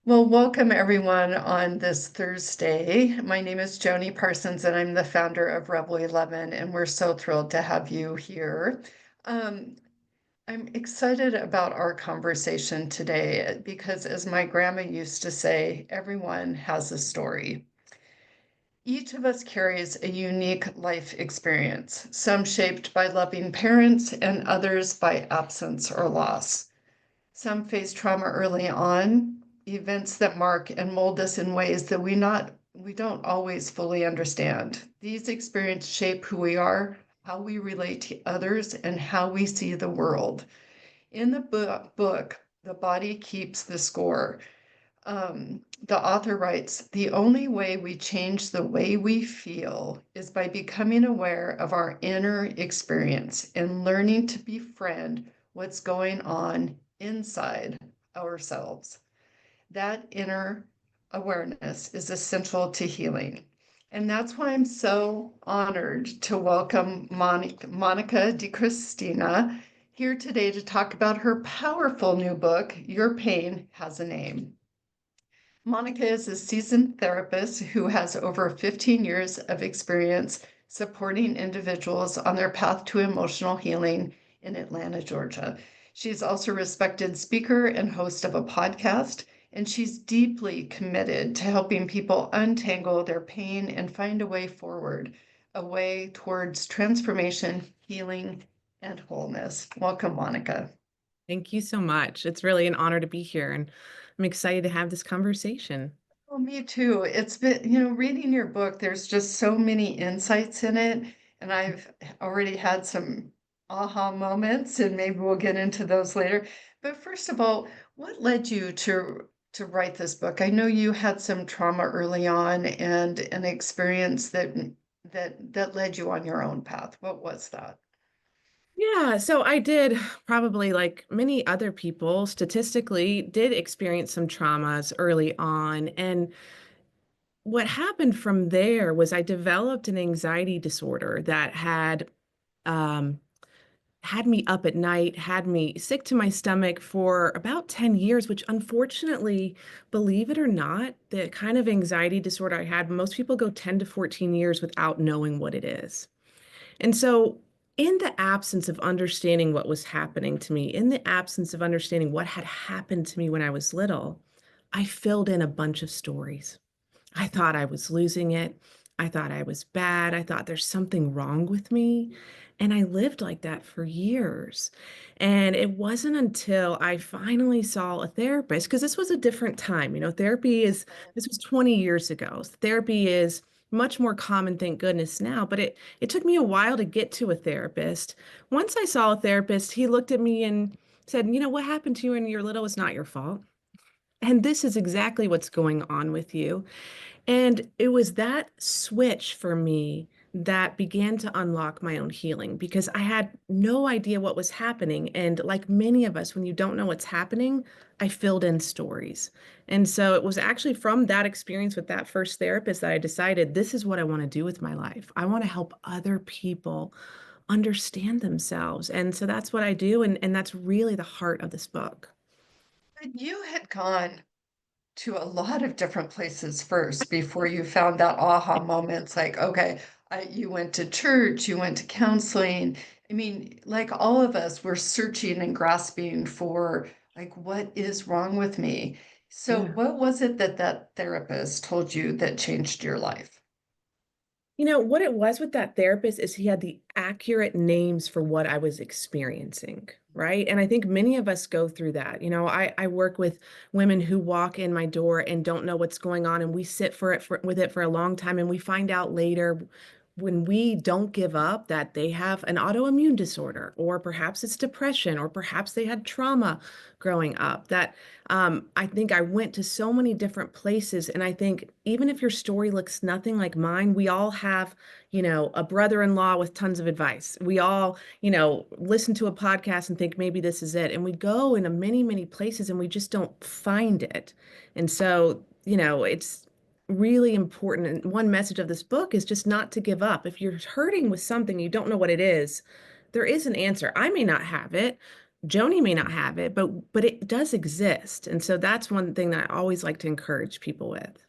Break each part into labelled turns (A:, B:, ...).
A: Well, welcome everyone on this Thursday. My name is Joni Parsons, and I'm the founder of Rebel 11, and we're so thrilled to have you here. Um, I'm excited about our conversation today because, as my grandma used to say, everyone has a story. Each of us carries a unique life experience, some shaped by loving parents and others by absence or loss. Some face trauma early on, events that mark and mold us in ways that we don't always fully understand. These experiences shape who we are, how we relate to others, and how we see the world. In the book The Body Keeps the Score, the author writes, the only way we change the way we feel is by becoming aware of our inner experience and learning to befriend what's going on inside ourselves. That inner awareness is essential to healing. And that's why I'm so honored to welcome Monica DiCristina here today to talk about her powerful new book, Your Pain Has a Name. Monica is a seasoned therapist who has over 15 years of experience supporting individuals on their path to emotional healing in Atlanta, Georgia. She's also a respected speaker and host of a podcast, and she's deeply committed to helping people untangle their pain and find a way forward, a way towards transformation, healing, and wholeness. Welcome, Monica.
B: Thank you so much. It's really an honor to be here, and I'm excited to have this conversation.
A: Well, me too. It's been, reading your book, there's just so many insights in it. And I've already had some aha moments, and maybe we'll get into those later. But first of all, what led you to write this book? I know you had some trauma early on and an experience that led you on your own path. What was that?
B: Yeah, so I did probably like many other people statistically did experience some traumas early on. And what happened from there was I developed an anxiety disorder that um, had me up at night, had me sick to my stomach for about 10 years, which unfortunately, believe it or not, the kind of anxiety disorder I had, most people go 10 to 14 years without knowing what it is. And so, in the absence of understanding what was happening to me, in the absence of understanding what had happened to me when I was little, I filled in a bunch of stories. I thought I was losing it. I thought I was bad. I thought there's something wrong with me. And I lived like that for years. And it wasn't until I finally saw a therapist, because this was a different time. This was 20 years ago. Therapy is much more common, thank goodness now, but it took me a while to get to a therapist. Once I saw a therapist, he looked at me and said, what happened to you when you were little is not your fault. And this is exactly what's going on with you. And it was that switch for me that began to unlock my own healing because I had no idea what was happening. And like many of us, when you don't know what's happening, I filled in stories. And so it was actually from that experience with that first therapist that I decided this is what I want to do with my life. I want to help other people understand themselves. And so that's what I do. And that's really the heart of this book.
A: But you had gone to a lot of different places first before you found that aha moments like, okay, you went to church, you went to counseling. I mean, like all of us, we're searching and grasping for like, what is wrong with me? So,
B: Yeah.
A: what was it that that therapist told you that changed your life?
B: What it was with that therapist is he had the accurate names for what I was experiencing, right? And I think many of us go through that. I work with women who walk in my door and don't know what's going on, and we sit with it for a long time, and we find out later when we don't give up that they have an autoimmune disorder, or perhaps it's depression, or perhaps they had trauma growing up. That I think I went to so many different places. And I think even if your story looks nothing like mine, we all have, a brother-in-law with tons of advice. We all, listen to a podcast and think maybe this is it. And we go into many, many places and we just don't find it. And so, it's really important. And one message of this book is just not to give up. If you're hurting with something, you don't know what it is, there is an answer. I may not have it. Joni may not have it, but it does exist. And so that's one thing that I always like to encourage people with.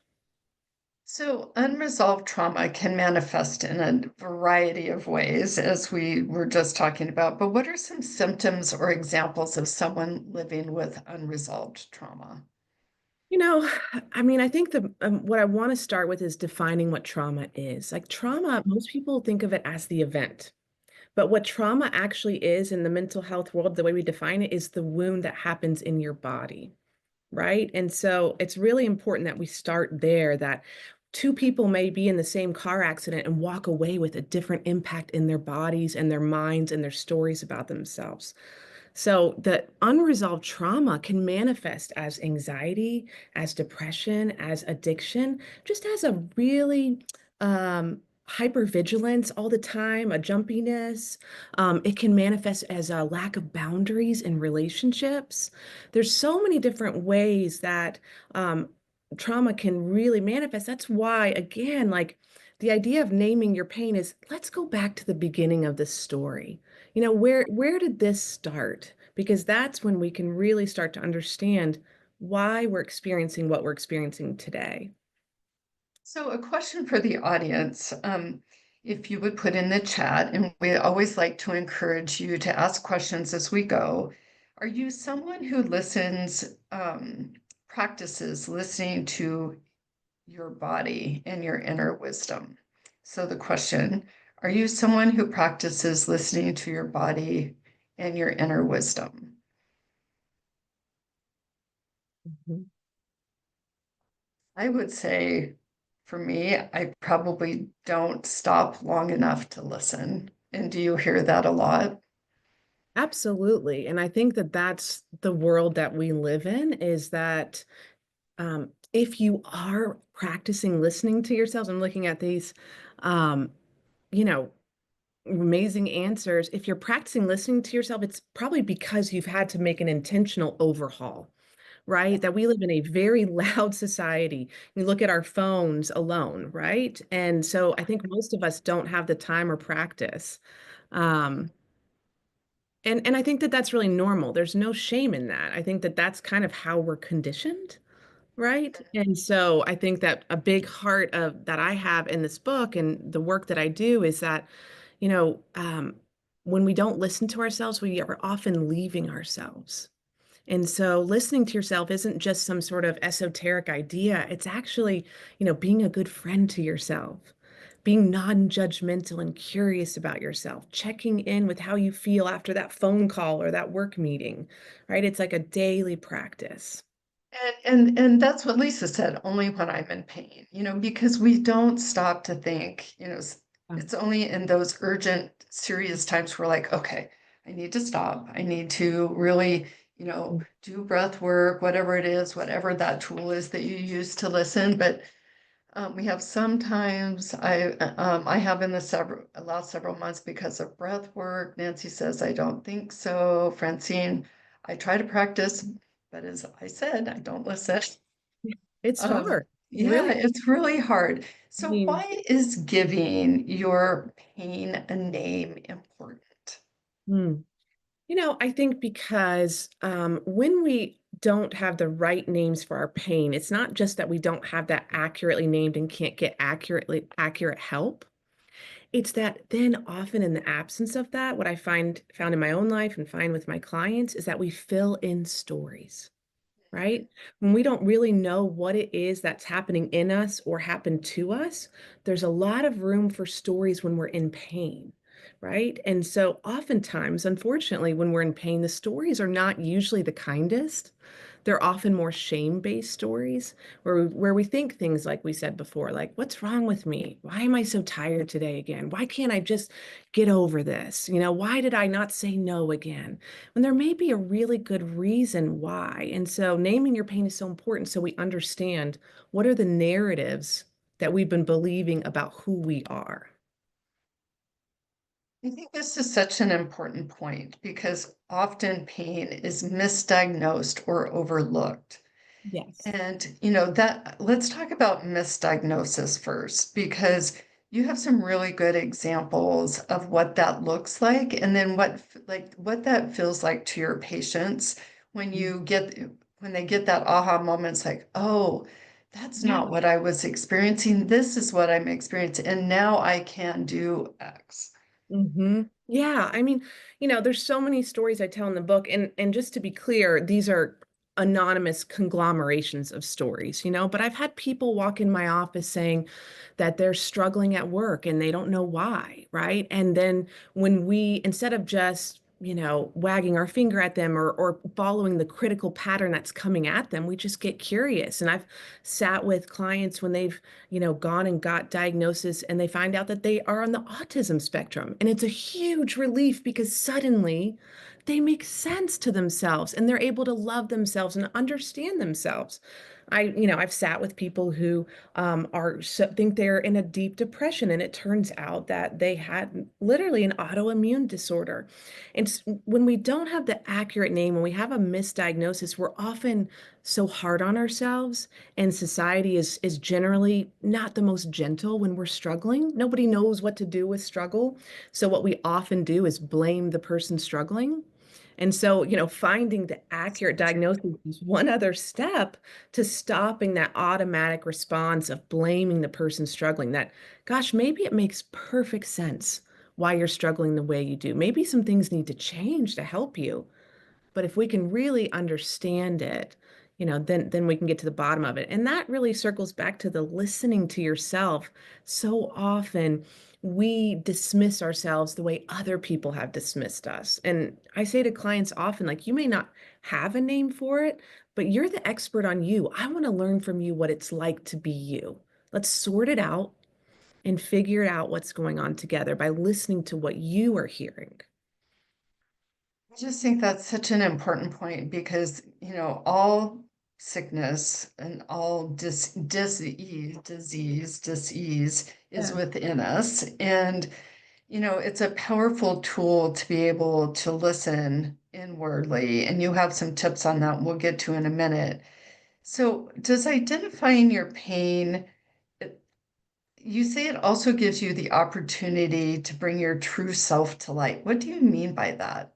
A: So, unresolved trauma can manifest in a variety of ways, as we were just talking about. But what are some symptoms or examples of someone living with unresolved trauma?
B: You know, I mean, I think what I want to start with is defining what trauma is. Like trauma, most people think of it as the event. But what trauma actually is in the mental health world, the way we define it, is the wound that happens in your body, right? And so it's really important that we start there, that two people may be in the same car accident and walk away with a different impact in their bodies and their minds and their stories about themselves. So the unresolved trauma can manifest as anxiety, as depression, as addiction, just as a really hypervigilance all the time, a jumpiness. It can manifest as a lack of boundaries in relationships. There's so many different ways that trauma can really manifest. That's why, again, like the idea of naming your pain is let's go back to the beginning of the story. You know, where did this start? Because that's when we can really start to understand why we're experiencing what we're experiencing today.
A: So, a question for the audience. If you would put in the chat, and we always like to encourage you to ask questions as we go. Are you someone who practices listening to your body and your inner wisdom? So, the question, are you someone who practices listening to your body and your inner wisdom?
B: Mhm.
A: I would say for me, I probably don't stop long enough to listen. And do you hear that a lot?
B: Absolutely. And I think that that's the world that we live in is that if you are practicing listening to yourselves and looking at these, um, you know, amazing answers, if you're practicing listening to yourself, it's probably because you've had to make an intentional overhaul, right? That we live in a very loud society. We look at our phones alone, right? And so I think most of us don't have the time or practice. Um, and I think that that's really normal. There's no shame in that. I think that that's kind of how we're conditioned, right? And so I think that a big heart of that I have in this book and the work that I do is that, you know, when we don't listen to ourselves, we are often leaving ourselves. And so listening to yourself isn't just some sort of esoteric idea. It's actually, being a good friend to yourself, being non-judgmental and curious about yourself, checking in with how you feel after that phone call or that work meeting, right? It's like a daily practice.
A: And that's what Lisa said, only when I'm in pain, because we don't stop to think, it's only in those urgent, serious times we're like, okay, I need to stop. I need to really, do breath work, whatever it is, whatever that tool is that you use to listen. But we have sometimes I have in the last several months because of breath work. Nancy says I don't think so. Francine, I try to practice, but as I said, I don't listen.
B: It's
A: Um,
B: hard.
A: yeah,
B: Really,
A: it's really hard.
B: I
A: So
B: mean,
A: why is giving your pain a name important?
B: hmm. I think because when we don't have the right names for our pain, it's not just that we don't have that accurately named and can't get accurate help. It's that then often in the absence of that, what I found in my own life and find with my clients is that we fill in stories, right? When we don't really know what it is that's happening in us or happened to us, there's a lot of room for stories when we're in pain, right? And so oftentimes, unfortunately, when we're in pain, the stories are not usually the kindest. They're often more shame-based stories where we think things like we said before, like, what's wrong with me? Why am I so tired today again? Why can't I just get over this? Why did I not say no again? When there may be a really good reason why. And so naming your pain is so important so we understand what are the narratives that we've been believing about who we are.
A: I think this is such an important point because often pain is misdiagnosed or overlooked.
B: Yes.
A: And, that let's talk about misdiagnosis first, because you have some really good examples of what that looks like, and then what that feels like to your patients when when they get that aha moment. It's like, oh, that's
B: Yeah.
A: not what I was experiencing. This is what I'm experiencing, and now I can do X.
B: Yeah, I mean, there's so many stories I tell in the book, and just to be clear, these are anonymous conglomerations of stories, but I've had people walk in my office saying that they're struggling at work and they don't know why, right? And then when we, instead of just wagging our finger at them or following the critical pattern that's coming at them, we just get curious. And I've sat with clients when they've gone and got diagnosis and they find out that they are on the autism spectrum. And it's a huge relief because suddenly they make sense to themselves and they're able to love themselves and understand themselves. I've sat with people who think they're in a deep depression, and it turns out that they had literally an autoimmune disorder. And when we don't have the accurate name, when we have a misdiagnosis, we're often so hard on ourselves, and society is generally not the most gentle when we're struggling. Nobody knows what to do with struggle. So what we often do is blame the person struggling. And so, finding the accurate diagnosis is one other step to stopping that automatic response of blaming the person struggling. That, gosh, maybe it makes perfect sense why you're struggling the way you do. Maybe some things need to change to help you. But if we can really understand it, then we can get to the bottom of it. And that really circles back to the listening to yourself. So often we dismiss ourselves the way other people have dismissed us. And I say to clients often, like, you may not have a name for it, but you're the expert on you. I want to learn from you what it's like to be you. Let's sort it out and figure out what's going on together by listening to what you are hearing.
A: I just think that's such an important point because, all sickness and all disease is
B: Yeah.
A: within us. And, it's a powerful tool to be able to listen inwardly. And you have some tips on that we'll get to in a minute. So, does identifying your pain, it- you say it also gives you the opportunity to bring your true self to light. What do you mean by that?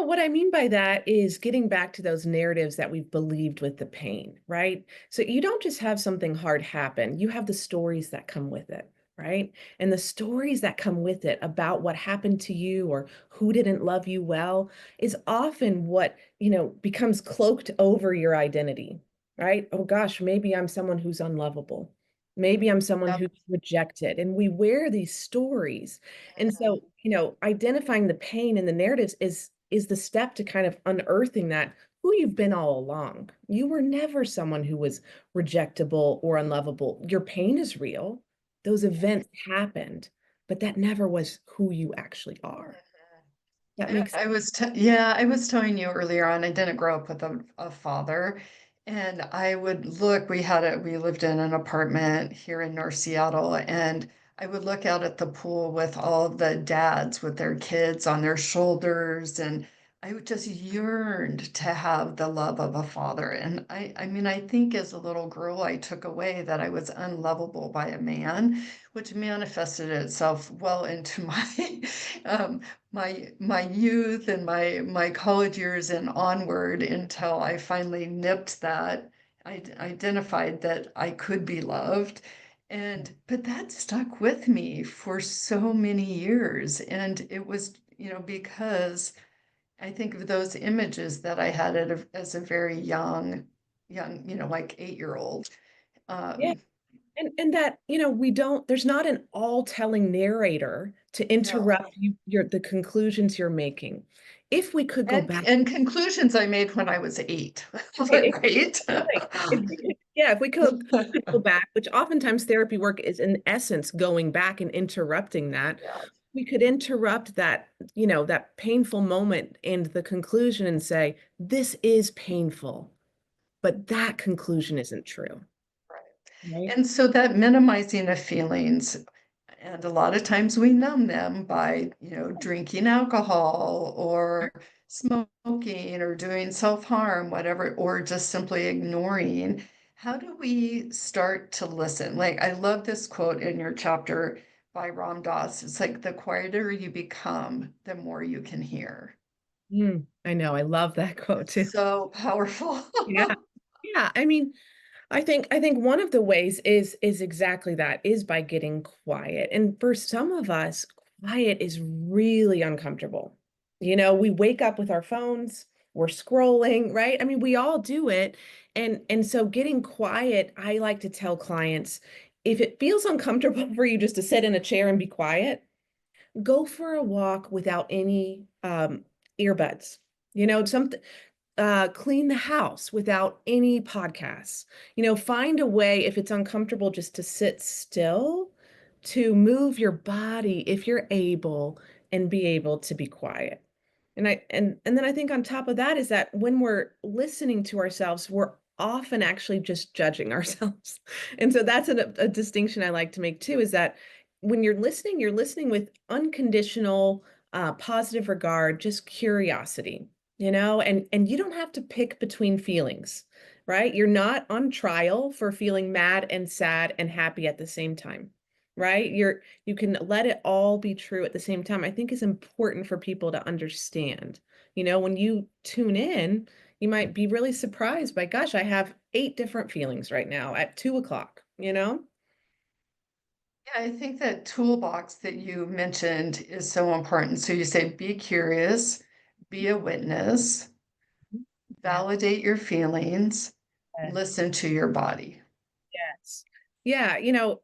B: What I mean by that is getting back to those narratives that we've believed with the pain, right? So you don't just have something hard happen, you have the stories that come with it, right? And the stories that come with it about what happened to you or who didn't love you well is often what, becomes cloaked over your identity, right? Oh gosh, maybe I'm someone who's unlovable. Maybe I'm someone
A: Yep.
B: who's rejected. And we wear these stories. And so, identifying the pain and the narratives is the step to kind of unearthing that who you've been all along. You were never someone who was rejectable or unlovable. Your pain is real. Those events happened, but that never was who you actually are. That makes
A: Yeah, I was telling you earlier on, I didn't grow up with a father. And I would look, we lived in an apartment here in North Seattle, and I would look out at the pool with all the dads with their kids on their shoulders. And I would just yearned to have the love of a father. And I mean, I think as a little girl, I took away that I was unlovable by a man, which manifested itself well into um, my youth and my college years and onward until I finally nipped that. I identified that I could be loved. And but that stuck with me for so many years. And it was, because I think of those images that I had as a very young, like 8-year old.
B: yeah.
A: Um,
B: And that, we don't, there's not an all-telling narrator to
A: no.
B: interrupt the conclusions you're making. If we could go back.
A: And conclusions I made when I was 8, right?
B: Right. Yeah, if we could go back, which oftentimes therapy work is in essence going back and interrupting that,
A: Yeah.
B: we could interrupt that, that painful moment and the conclusion and say, this is painful, but that conclusion isn't true, right?
A: And so that minimizing of feelings, and a lot of times we numb them by, drinking alcohol or smoking or doing self-harm, whatever, or just simply ignoring. How do we start to listen? Like, I love this quote in your chapter by Ram Dass. It's like the quieter you become, the more you can hear.
B: I know. I love that quote
A: It's
B: too.
A: so powerful.
B: Yeah. Yeah. I think one of the ways is exactly that, is by getting quiet. And for some of us, quiet is really uncomfortable. We wake up with our phones, we're scrolling, right? I mean, we all do it. And so getting quiet, I like to tell clients, if it feels uncomfortable for you just to sit in a chair and be quiet, go for a walk without any earbuds. Something, clean the house without any podcasts. Find a way, if it's uncomfortable, just to sit still, to move your body if you're able, and be able to be quiet. And then I think on top of that is that when we're listening to ourselves, we're often actually just judging ourselves. And so that's a distinction I like to make too, is that when you're listening with unconditional, positive regard, just curiosity, and you don't have to pick between feelings, right? You're not on trial for feeling mad and sad and happy at the same time, right? You can let it all be true at the same time. I think is important for people to understand. When you tune in, you might be really surprised by, gosh, I have 8 different feelings right now at 2 o'clock.
A: Yeah, I think that toolbox that you mentioned is so important. So you say, be curious, be a witness,
B: Yeah.
A: validate your feelings, listen to your body.
B: Yes. Yeah,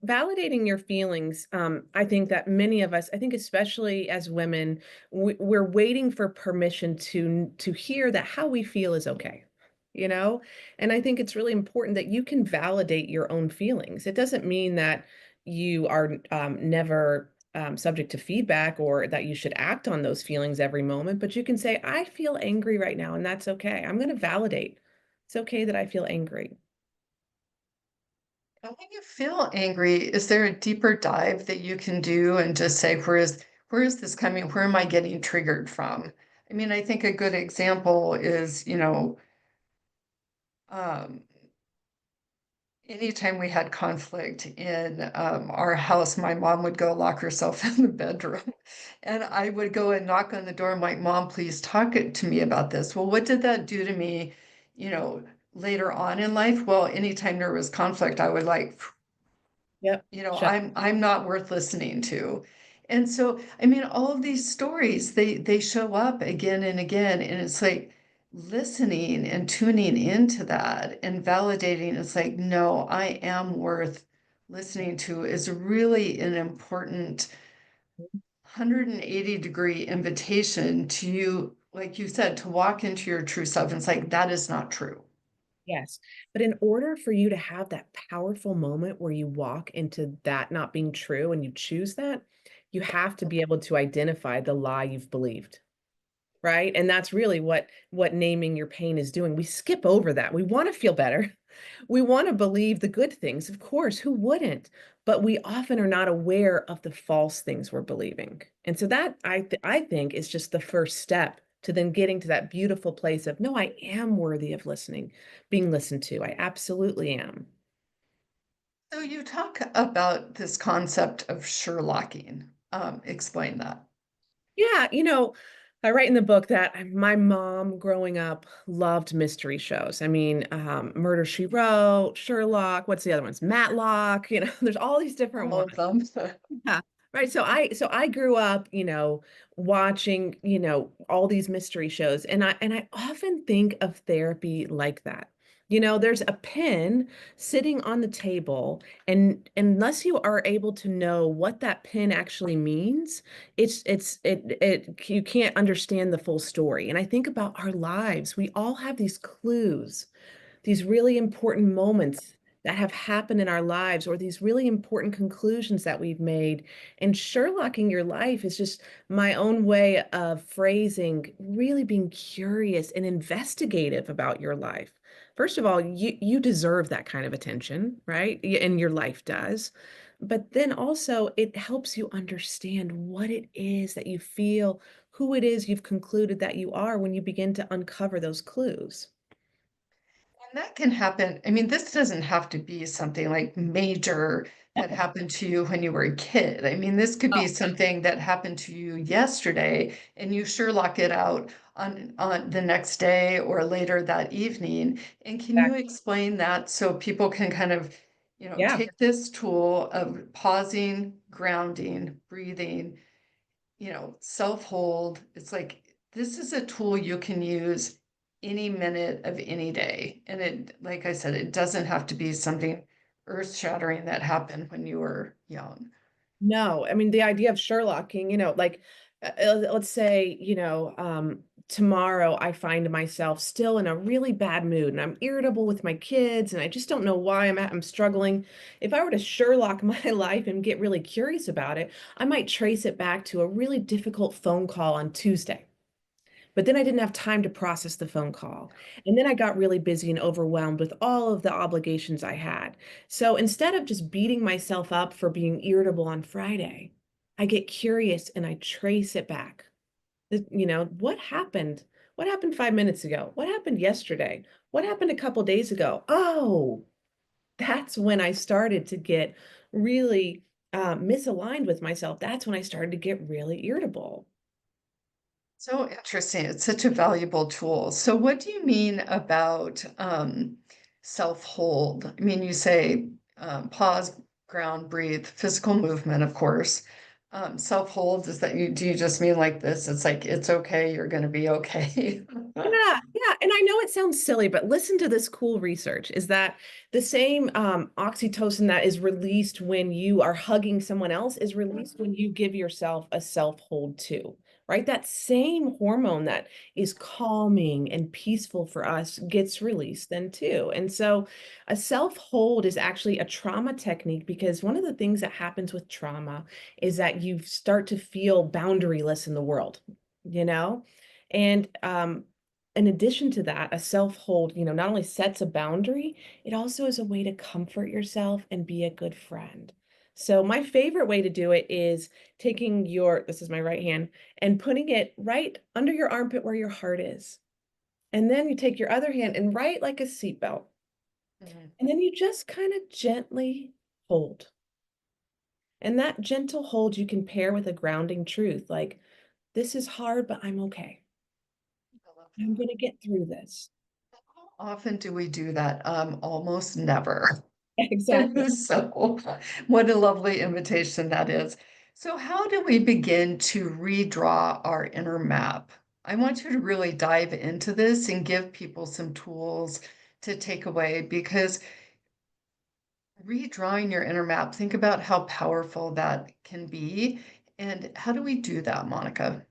B: validating your feelings. I think that many of us, I think especially as women, we're waiting for permission to hear that how we feel is okay. You know, and I think it's really important that you can validate your own feelings. It doesn't mean that you are never subject to feedback, or that you should act on those feelings every moment, but you can say, I feel angry right now, and that's okay. I'm going to validate. It's okay that I feel angry.
A: And when you feel angry, is there a deeper dive that you can do and just say, where is this coming? Where am I getting triggered from? I mean, I think a good example is, um, anytime we had conflict in our house, my mom would go lock herself in the bedroom, and I would go and knock on the door. I'm like, Mom, please talk to me about this. Well, what did that do to me, you know, later on in life? Well, anytime there was conflict, I would like,
B: Yep. Shut.
A: I'm not worth listening to. And so, I mean, all of these stories, they show up again and again, and it's like listening and tuning into that and validating. It's like, no, I am worth listening to is really an important 180-degree invitation to you, like you said, to walk into your true self. And it's like, that is not true.
B: Yes. But in order for you to have that powerful moment where you walk into that not being true and you choose that, you have to be able to identify the lie you've believed. Right? And that's really what naming your pain is doing. We skip over that. We want to feel better. We want to believe the good things. Of course, who wouldn't? But we often are not aware of the false things we're believing. And so that I think is just the first step to then getting to that beautiful place of, no, I am worthy of listening, being listened to. I absolutely am.
A: So you talk about this concept of Sherlocking. Explain that.
B: Yeah, I write in the book that my mom growing up loved mystery shows. I mean, Murder She Wrote, Sherlock, what's the other ones? Matlock, there's all these different
A: All
B: ones.
A: of them.
B: Yeah. Right. So I grew up, watching, all these mystery shows, and I often think of therapy like that. There's a pin sitting on the table, and unless you are able to know what that pin actually means, you can't understand the full story. And I think about our lives. We all have these clues, these really important moments that have happened in our lives, or these really important conclusions that we've made. And Sherlocking your life is just my own way of phrasing really being curious and investigative about your life. First of all, you deserve that kind of attention, right? And your life does. But then also it helps you understand what it is that you feel, who it is you've concluded that you are, when you begin to uncover those clues.
A: And that can happen. I mean, this doesn't have to be something like major that
B: No.
A: happened to you when you were a kid. I mean, this could be
B: Oh,
A: something that happened to you yesterday, and you sure lock it out on the next day or later that evening. And can you
B: exactly.
A: explain that so people can kind of,
B: Yeah.
A: take this tool of pausing, grounding, breathing, self-hold. It's like this is a tool you can use any minute of any day. And like I said, it doesn't have to be something earth-shattering that happened when you were young.
B: No, I mean, the idea of Sherlocking, like, let's say, tomorrow I find myself still in a really bad mood and I'm irritable with my kids and I just don't know why I'm struggling. If I were to Sherlock my life and get really curious about it, I might trace it back to a really difficult phone call on Tuesday. But then I didn't have time to process the phone call. And then I got really busy and overwhelmed with all of the obligations I had. So instead of just beating myself up for being irritable on Friday, I get curious and I trace it back. What happened? What happened 5 minutes ago? What happened yesterday? What happened a couple days ago? Oh, that's when I started to get really misaligned with myself. That's when I started to get really irritable.
A: So interesting. It's such a valuable tool. So what do you mean about self-hold? I mean, you say pause, ground, breathe, physical movement, of course. Self-hold, is that do you just mean like this? It's like, it's okay, you're going to be okay.
B: Yeah, yeah. And I know it sounds silly, but listen to this cool research is that the same oxytocin that is released when you are hugging someone else is released when you give yourself a self-hold too, right? That same hormone that is calming and peaceful for us gets released then too. And so a self-hold is actually a trauma technique because one of the things that happens with trauma is that you start to feel boundaryless in the world, you know? And in addition to that, a self-hold, not only sets a boundary, it also is a way to comfort yourself and be a good friend. So my favorite way to do it is taking this is my right hand, and putting it right under your armpit where your heart is. And then you take your other hand and right like a seatbelt.
A: Mhm.
B: And then you just kind of gently hold. And that gentle hold you can pair with a grounding truth like, this is hard, but I'm okay.
A: I love
B: I'm
A: that.
B: going to get through this.
A: How often do we do that? Almost never.
B: Exactly.
A: So, what a lovely invitation that is. So, how do we begin to redraw our inner map? I want you to really dive into this and give people some tools to take away because redrawing your inner map, think about how powerful that can be. And how do we do that, Monica?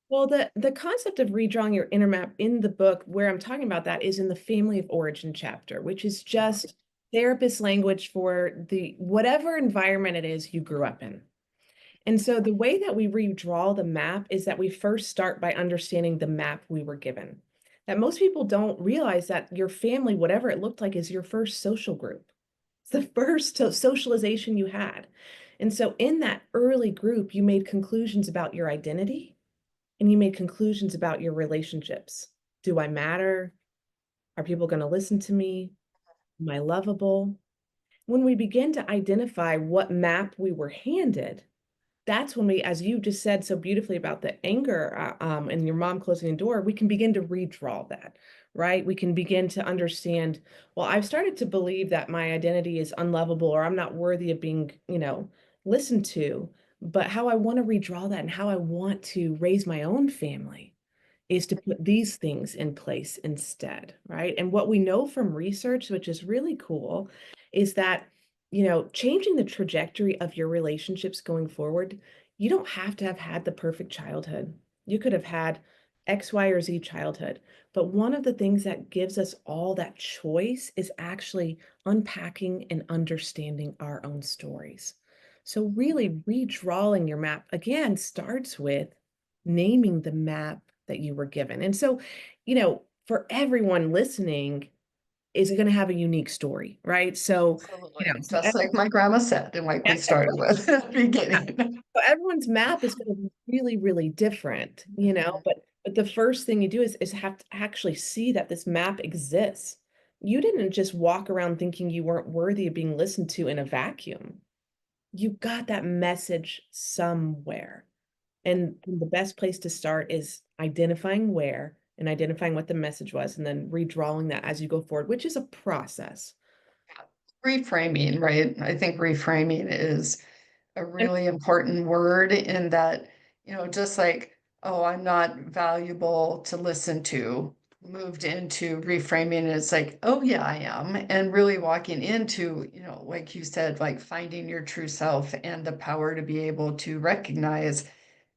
B: Well, the concept of redrawing your inner map in the book, where I'm talking about that, is in the family of origin chapter, which is just therapist language for the whatever environment it is you grew up in. And so the way that we redraw the map is that we first start by understanding the map we were given. That most people don't realize that your family, whatever it looked like, is your first social group. It's the first socialization you had. And so in that early group, you made conclusions about your identity and you made conclusions about your relationships. Do I matter? Are people going to listen to me? Am I lovable? When we begin to identify what map we were handed, that's when we, as you just said so beautifully about the anger and your mom closing the door, we can begin to redraw that, right? We can begin to understand, well, I've started to believe that my identity is unlovable or I'm not worthy of being, listened to, but how I want to redraw that and how I want to raise my own family is to put these things in place instead, right? And what we know from research, which is really cool, is that, changing the trajectory of your relationships going forward, you don't have to have had the perfect childhood. You could have had X, Y, or Z childhood. But one of the things that gives us all that choice is actually unpacking and understanding our own stories. So, really, redrawing your map again starts with naming the map that you were given. And so, for everyone listening, is going to have a unique story, right? So,
A: Absolutely.
B: so
A: Just like my grandma said, and like we started with at the
B: yeah.
A: beginning.
B: So everyone's map is going to be really, really different,
A: Mhm.
B: but the first thing you do is have to actually see that this map exists. You didn't just walk around thinking you weren't worthy of being listened to in a vacuum. You got that message somewhere. And the best place to start is identifying where and identifying what the message was, and then redrawing that as you go forward, which is a process.
A: Reframing, right? I think reframing is a
B: And
A: really important word in that, just like, oh, I'm not valuable to listen to, moved into reframing, and it's like, oh, yeah, I am. And really walking into, like you said, like finding your true self and the power to be able to recognize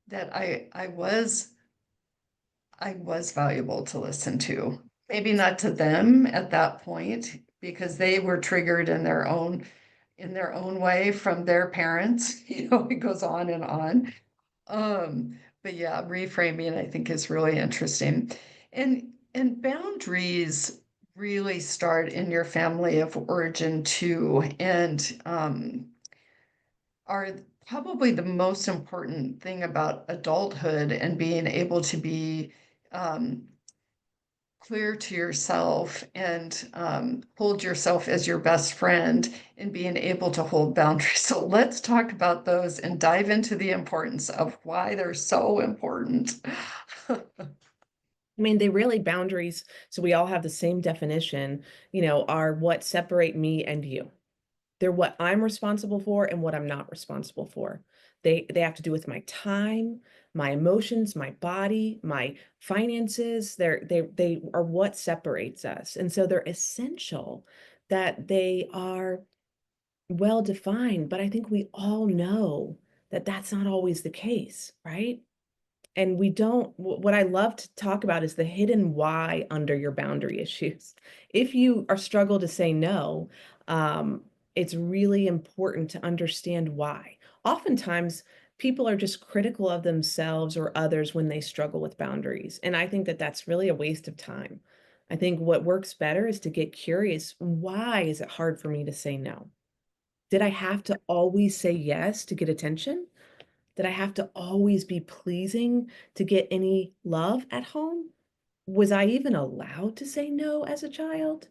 A: that I was valuable to listen to. Maybe not to them at that point because they were triggered in their own way from their parents. It goes on and on. But yeah, reframing I think is really interesting. And boundaries really start in your family of origin too, and are probably the most important thing about adulthood and being able to be um, clear to yourself and hold yourself as your best friend and being able to hold boundaries. So let's talk about those and dive into the importance of why they're so important.
B: I mean, they really boundaries, so we all have the same definition, are what separate me and you. They're what I'm responsible for and what I'm not responsible for. They have to do with my time, my emotions, my body, my finances. They are what separates us. And so they're essential that they are well defined, but I think we all know that that's not always the case, right? And we don't, what I love to talk about is the hidden why under your boundary issues. If you are struggle to say no, it's really important to understand why. Oftentimes, people are just critical of themselves or others when they struggle with boundaries. And I think that that's really a waste of time. I think what works better is to get curious. Why is it hard for me to say no? Did I have to always say yes to get attention? Did I have to always be pleasing to get any love at home? Was I even allowed to say no as a child?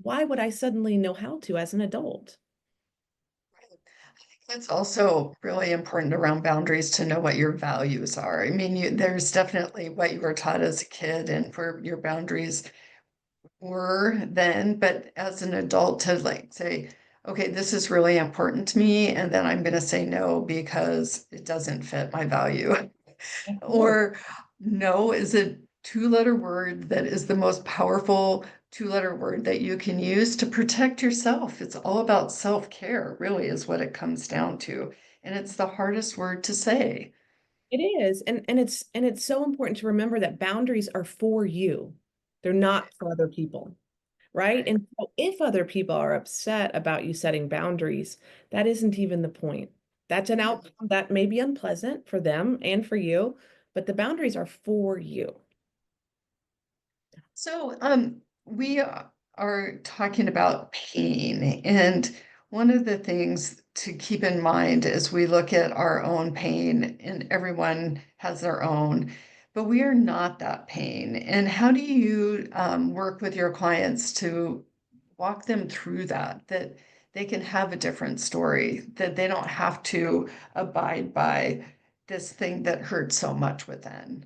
B: Why would I suddenly know how to as an adult?
A: It's also really important around boundaries to know what your values are. I mean, there's definitely what you were taught as a kid and where your boundaries were then, but as an adult to like say, okay, this is really important to me, and then I'm going to say no because it doesn't fit my value.
B: Of course.
A: Or no is a two-letter word that is the most powerful two-letter word that you can use to protect yourself. It's all about self-care, really, is what it comes down to. And it's the hardest word to say.
B: It is. And it's so important to remember that boundaries are for you. They're not for other people, right?
A: Right.
B: And so if other people are upset about you setting boundaries, that isn't even the point. That's an outcome that may be unpleasant for them and for you, but the boundaries are for you.
A: So, we are talking about pain, and one of the things to keep in mind as we look at our own pain, and everyone has their own, but we are not that pain. And how do you work with your clients to walk them through that they can have a different story, that they don't have to abide by this thing that hurts so much within?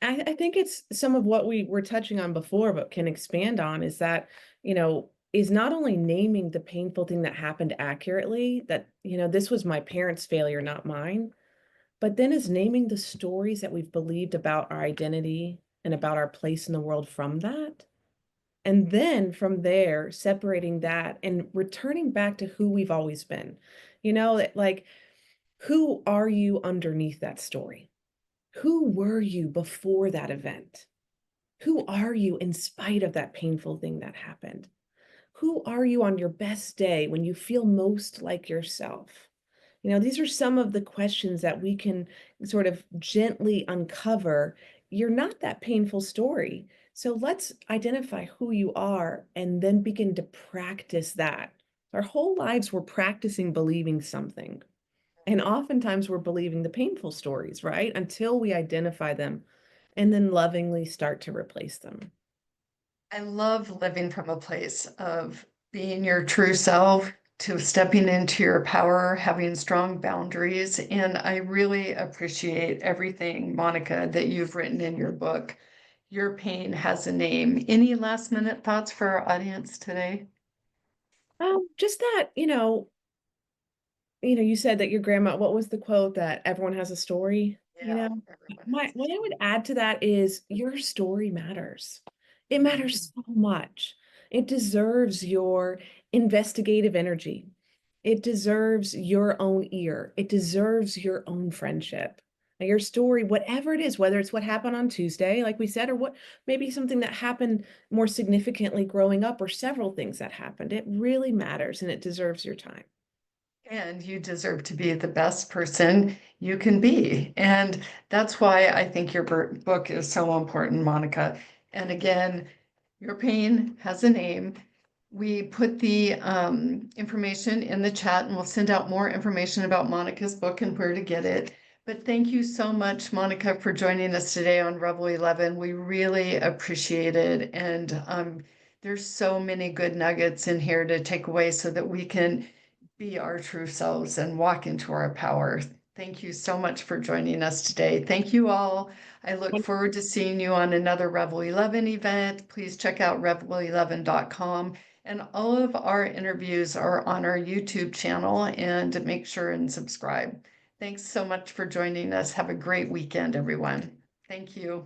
B: I think it's some of what we were touching on before, but can expand on is that, is not only naming the painful thing that happened accurately, that, this was my parents' failure, not mine, but then is naming the stories that we've believed about our identity and about our place in the world from that. And then from there, separating that and returning back to who we've always been. Like, who are you underneath that story? Who were you before that event? Who are you in spite of that painful thing that happened? Who are you on your best day when you feel most like yourself? These are some of the questions that we can sort of gently uncover. You're not that painful story. So let's identify who you are and then begin to practice that. Our whole lives we're practicing believing something. And oftentimes we're believing the painful stories, right? Until we identify them and then lovingly start to replace them.
A: I love living from a place of being your true self, to stepping into your power, having strong boundaries. And I really appreciate everything, Monica, that you've written in your book. Your pain has a name. Any last minute thoughts for our audience today?
B: Just that, you said that your grandma, what was the quote that everyone has a story?
A: Yeah, everyone has a
B: What I would
A: story.
B: add to that is your story matters. It
A: Mhm.
B: matters so much. It deserves your investigative energy. It deserves your own ear. It deserves your own friendship. Now, your story, whatever it is, whether it's what happened on Tuesday, like we said, or what maybe something that happened more significantly growing up, or several things that happened, it really matters and it deserves your time.
A: And you deserve to be the best person you can be. And that's why I think your book is so important, Monica. And again, your pain has a name. We put the information in the chat and we'll send out more information about Monica's book and where to get it. But thank you so much, Monica, for joining us today on Rebel 11. We really appreciate it. And there's so many good nuggets in here to take away so that we can be our true selves and walk into our power. Thank you so much for joining us today. Thank you all. I look forward to seeing you on another Rebel 11 event. Please check out rebel11.com. And all of our interviews are on our YouTube channel, and make sure and subscribe. Thanks so much for joining us. Have a great weekend, everyone. Thank you.